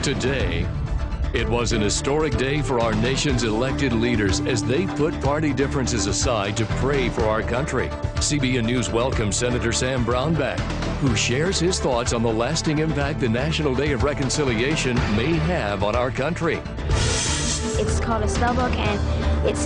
Today, it was an historic day for our nation's elected leaders as they put party differences aside to pray for our country. CBN News welcomes Senator Sam Brownback, who shares his thoughts on the lasting impact the National Day of Reconciliation may have on our country. It's called a spell book, and it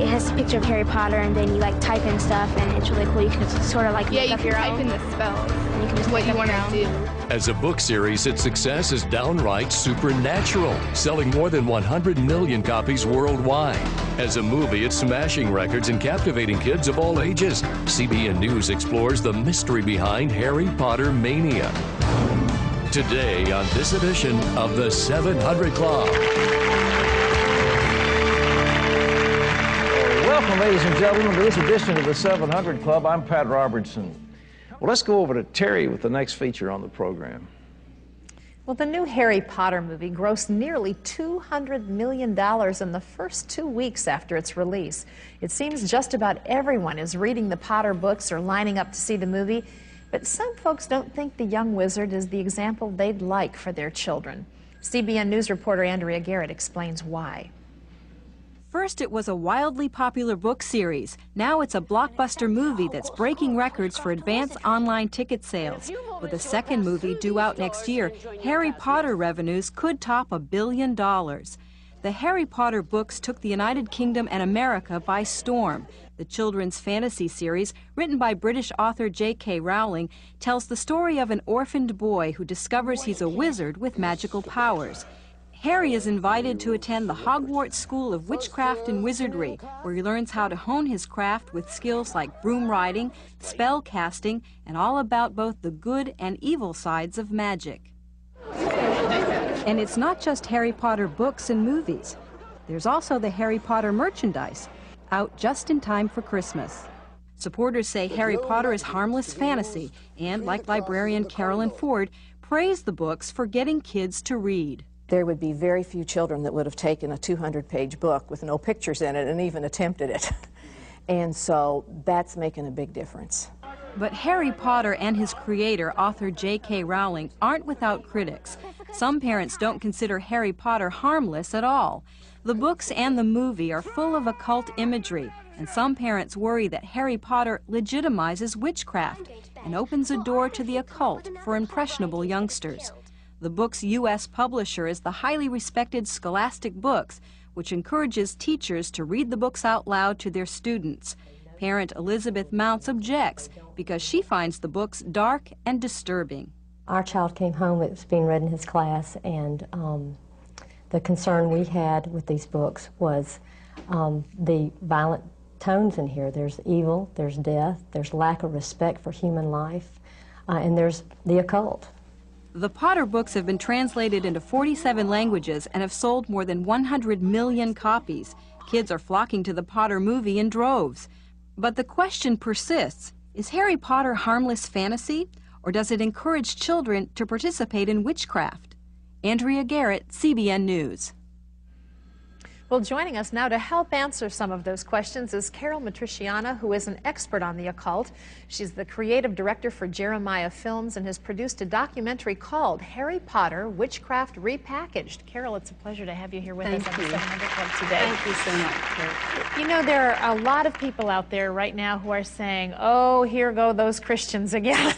has a picture of Harry Potter, and then you type in stuff, and it's really cool. You can sort of make up your own. Yeah, you can type in the spells. And you can just what you want to do. As a book series, its success is downright supernatural, selling more than 100 million copies worldwide. As a movie, it's smashing records and captivating kids of all ages. CBN News explores the mystery behind Harry Potter mania. Today on this edition of the 700 Club. Welcome, ladies and gentlemen, to this edition of the 700 Club. I'm Pat Robertson. Well, let's go over to Terry with the next feature on the program. Well, the new Harry Potter movie grossed nearly $200 million in the first 2 weeks after its release. It seems just about everyone is reading the Potter books or lining up to see the movie, but some folks don't think the young wizard is the example they'd like for their children. CBN News reporter Andrea Garrett explains why. First, it was a wildly popular book series. Now it's a blockbuster movie that's breaking records for advance online ticket sales. With a second movie due out next year, Harry Potter revenues could top $1 billion. The Harry Potter books took the United Kingdom and America by storm. The children's fantasy series, written by British author J.K. Rowling, tells the story of an orphaned boy who discovers he's a wizard with magical powers. Harry is invited to attend the Hogwarts School of Witchcraft and Wizardry, where he learns how to hone his craft with skills like broom riding, spell casting, and all about both the good and evil sides of magic. And it's not just Harry Potter books and movies. There's also the Harry Potter merchandise, out just in time for Christmas. Supporters say Harry Potter is harmless fantasy and, like librarian Carolyn Ford, praise the books for getting kids to read. There would be very few children that would have taken a 200-page book with no pictures in it and even attempted it. And so that's making a big difference. But Harry Potter and his creator, author J.K. Rowling, aren't without critics. Some parents don't consider Harry Potter harmless at all. The books and the movie are full of occult imagery, and some parents worry that Harry Potter legitimizes witchcraft and opens a door to the occult for impressionable youngsters. The book's U.S. publisher is the highly respected Scholastic Books, which encourages teachers to read the books out loud to their students. Parent Elizabeth Mounts objects because she finds the books dark and disturbing. Our child came home, it was being read in his class, and the concern we had with these books was the violent tones in here. There's evil, there's death, there's lack of respect for human life, and there's the occult. The Potter books have been translated into 47 languages and have sold more than 100 million copies. Kids are flocking to the Potter movie in droves. But the question persists, is Harry Potter harmless fantasy, or does it encourage children to participate in witchcraft? Andrea Garrett, CBN News. Well, joining us now to help answer some of those questions is Carol Matriciana, who is an expert on the occult. She's the creative director for Jeremiah Films and has produced a documentary called Harry Potter, Witchcraft Repackaged. Carol, it's a pleasure to have you here with us on the 700 Club today. Thank you so much, Kate. You know, there are a lot of people out there right now who are saying, oh, here go those Christians again.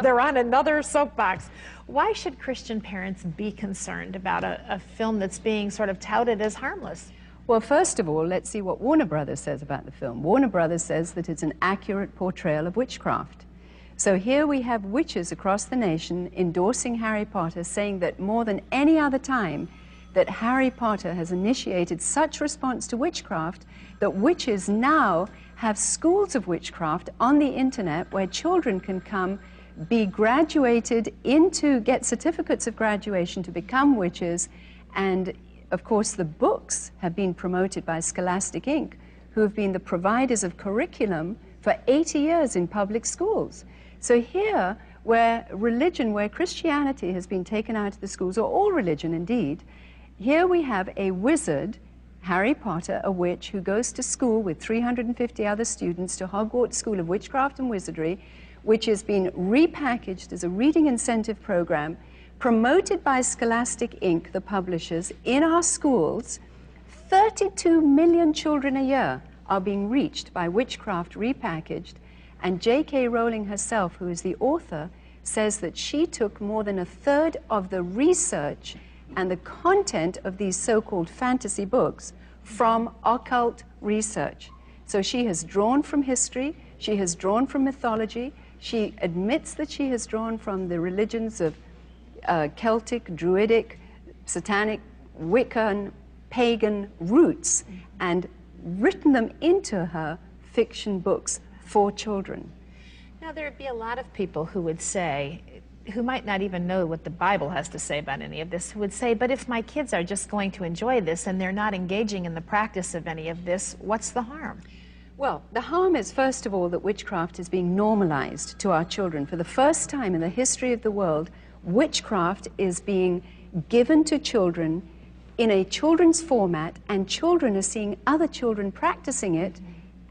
They're on another soapbox. Why should Christian parents be concerned about a film that's being sort of touted as harmless? Well, first of all, let's see what Warner Brothers says about the film. Warner Brothers says that it's an accurate portrayal of witchcraft. So here we have witches across the nation endorsing Harry Potter, saying that more than any other time that Harry Potter has initiated such response to witchcraft that witches now have schools of witchcraft on the internet where children can come, be graduated into, get certificates of graduation to become witches, and of course the books have been promoted by Scholastic Inc., who have been the providers of curriculum for 80 years in public schools. So here, where religion, where Christianity has been taken out of the schools, or all religion indeed, here we have a wizard, Harry Potter, a witch, who goes to school with 350 other students to Hogwarts School of Witchcraft and Wizardry, which has been repackaged as a reading incentive program, promoted by Scholastic Inc., the publishers, in our schools. 32 million children a year are being reached by Witchcraft repackaged, and J.K. Rowling herself, who is the author, says that she took more than a third of the research and the content of these so-called fantasy books from occult research. So she has drawn from history, she has drawn from mythology, she admits that she has drawn from the religions of Celtic, Druidic, Satanic, Wiccan, pagan roots, and written them into her fiction books for children. Now, there would be a lot of people who would say, who might not even know what the Bible has to say about any of this, who would say, but if my kids are just going to enjoy this and they're not engaging in the practice of any of this, what's the harm? Well, the harm is, first of all, that witchcraft is being normalized to our children. For the first time in the history of the world, witchcraft is being given to children in a children's format, and children are seeing other children practicing it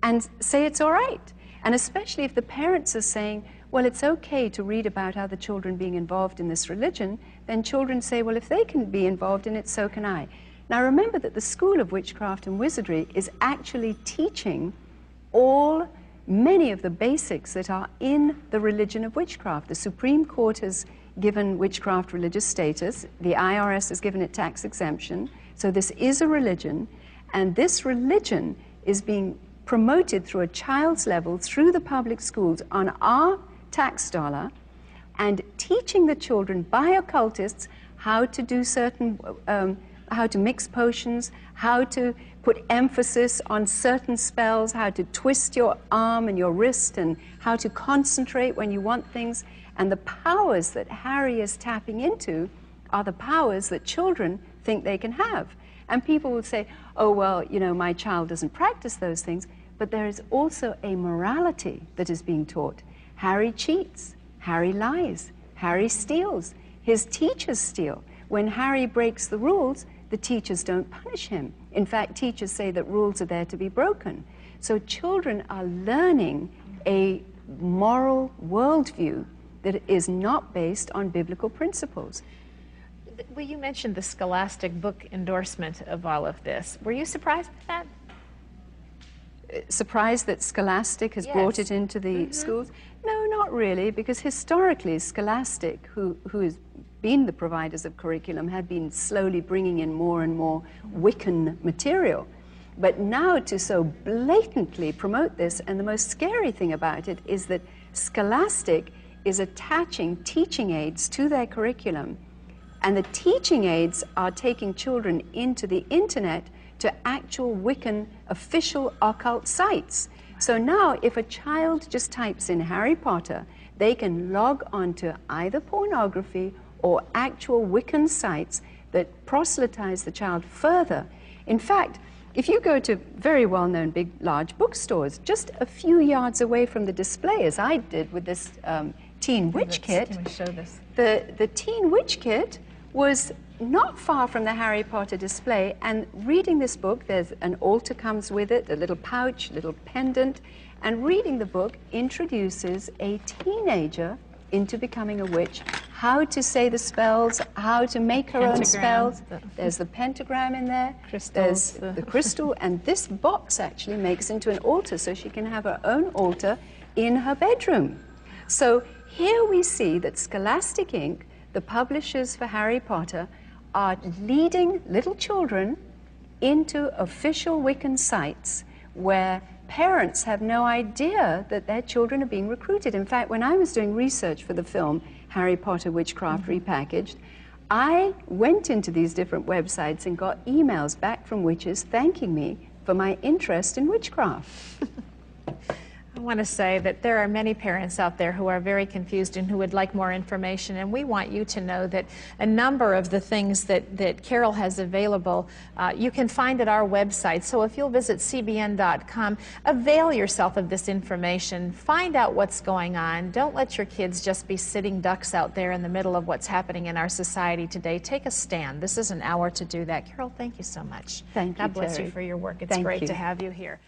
and say it's all right. And especially if the parents are saying, well, it's okay to read about other children being involved in this religion, then children say, well, if they can be involved in it, so can I. Now, remember that the School of Witchcraft and Wizardry is actually teaching many of the basics that are in the religion of witchcraft. The Supreme Court has given witchcraft religious status. The IRS has given it tax exemption. So this is a religion, and this religion is being promoted through a child's level through the public schools on our tax dollar, and teaching the children by occultists how to do certain, how to mix potions, how to put emphasis on certain spells, how to twist your arm and your wrist, and how to concentrate when you want things. And the powers that Harry is tapping into are the powers that children think they can have. And people will say, oh, well, you know, my child doesn't practice those things. But there is also a morality that is being taught. Harry cheats, Harry lies, Harry steals, his teachers steal. When Harry breaks the rules, the teachers don't punish him. In fact, teachers say that rules are there to be broken. So children are learning a moral worldview that is not based on biblical principles. Well, you mentioned the Scholastic book endorsement of all of this. Were you surprised by that? Surprised that Scholastic has brought it into the schools? No, not really, because historically Scholastic, who has been the providers of curriculum, had been slowly bringing in more and more Wiccan material. But now to so blatantly promote this, and the most scary thing about it is that Scholastic is attaching teaching aids to their curriculum, and the teaching aids are taking children into the internet to actual Wiccan official occult sites. So now if a child just types in Harry Potter, they can log onto either pornography or actual Wiccan sites that proselytize the child further. In fact, if you go to very well-known big, large bookstores, just a few yards away from the display, as I did with this Teen Witch Kit, Can we show this? the Teen Witch Kit was not far from the Harry Potter display, and reading this book, there's an altar comes with it, a little pouch, little pendant, and reading the book introduces a teenager into becoming a witch, how to say the spells, how to make her own spells. There's the pentagram in there, there's the crystal, and this box actually makes into an altar, so she can have her own altar in her bedroom. So here we see that Scholastic Inc., the publishers for Harry Potter, are leading little children into official Wiccan sites where parents have no idea that their children are being recruited. In fact, when I was doing research for the film Harry Potter Witchcraft Repackaged, I went into these different websites and got emails back from witches thanking me for my interest in witchcraft. I want to say that there are many parents out there who are very confused and who would like more information, and we want you to know that a number of the things that Carol has available you can find at our website. So if you'll visit cbn.com, avail yourself of this information, find out what's going on. Don't let your kids just be sitting ducks out there in the middle of what's happening in our society today. Take a stand. This is an hour to do that. Carol, thank you so much. Thank you, God bless Terry. you for your work. It's Thank great you. to have you here.